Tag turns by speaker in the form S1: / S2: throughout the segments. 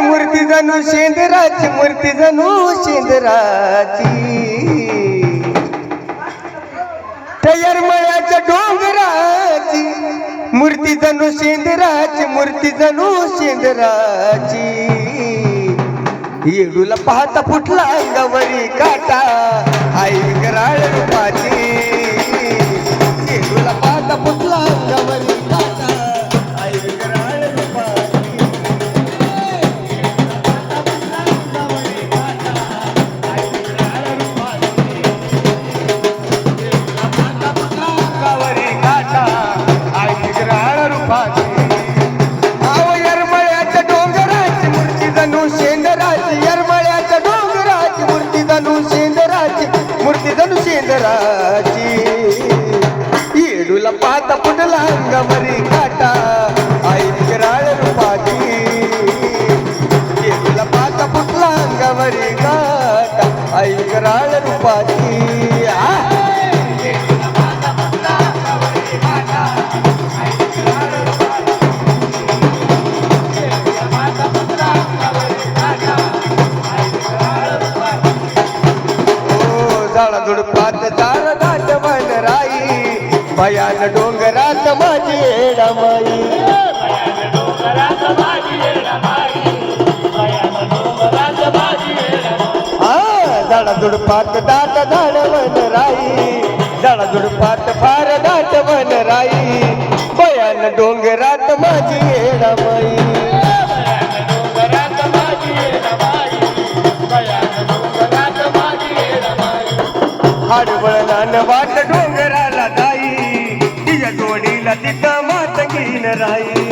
S1: मूर्ती जणू शेंदराची मूर्ती जणू शेंदराची तयरमळ्याच्या डोंगराची मूर्ती जणू शेंदराची मूर्ती जणू शेंदराची येडूला पाहता फुटला अंगावरी काटा आई कराळ रूपाची येडूला पाहता फुटला अंगावरी काटा आई कराळ रूपाची अंगावरी काटा आई कराळ रूपाची आव यरमळ्याच्या डोंगराची मूर्ती जणू शेंदराची यरमळ्याच्या डोंगराची मूर्ती जणू शेंदराची मूर्ती जणू शेंदराची येडूला पाहता फुटला अंगावरी काटा आई कराळ रूपाची येडूला पाहता फुटला अंगावरी काटा आई कराळ रूपाची झाडा झुडपात झाड दाट वन राई भयान डोंगरात माझी येडामाई झाडा झुडपात दाट झाड वन राई झाडा झुडपात फार दाट वन राई भयान डोंगरात माझी येडामाई हाडवळणान वाट डोंगराला जाई तिच्या जोडीला तिथं मात घेईन राई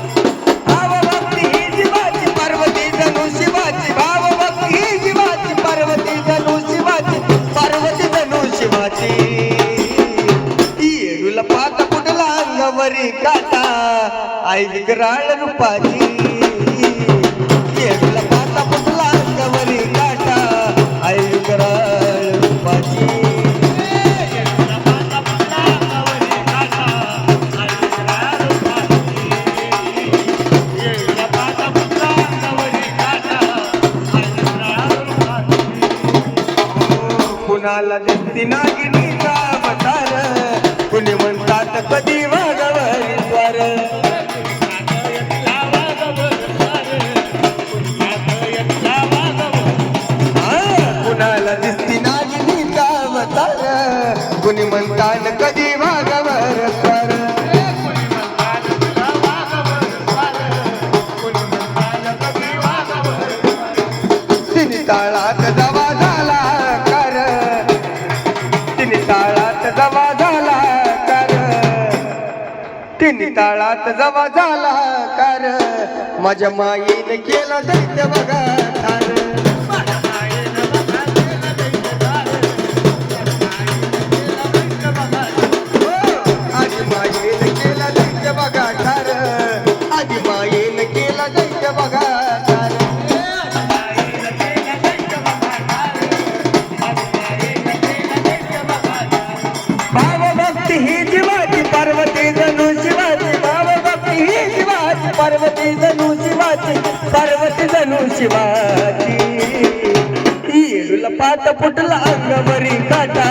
S1: भावभक्ती ही जीवाची पार्वती जणू शिवाची भावभक्ती ही जीवाची पार्वती जणू शिवाची पार्वती जणू शिवाची येडूला पाहता कुठला अंगावरी काटा आई विकराळ रूपाची येडूला पाहता फुटला अंगावरी काटा आई कराळ रूपाची कुणाला दिसती नागिनीचा अवतार कुणी म्हणतात कधी वाघवरी द्वार दिसती नागिनीचा अवतार कुणी म्हणतात कधी वाघवर स्वर तिने ताळात जवा झाला कर तिने ताळात जवा झाला कर तिने ताळात जवा झाला कर माझ्या माईने केलं दैत्य बघा ठार भावभक्ती ही जीवाची पार्वती जणू शिवाची भावभक्ती ही जीवाची पार्वती जणू शिवाची पार्वती जणू शिवाची येडूला पाहता फुटला अंगावरी काटा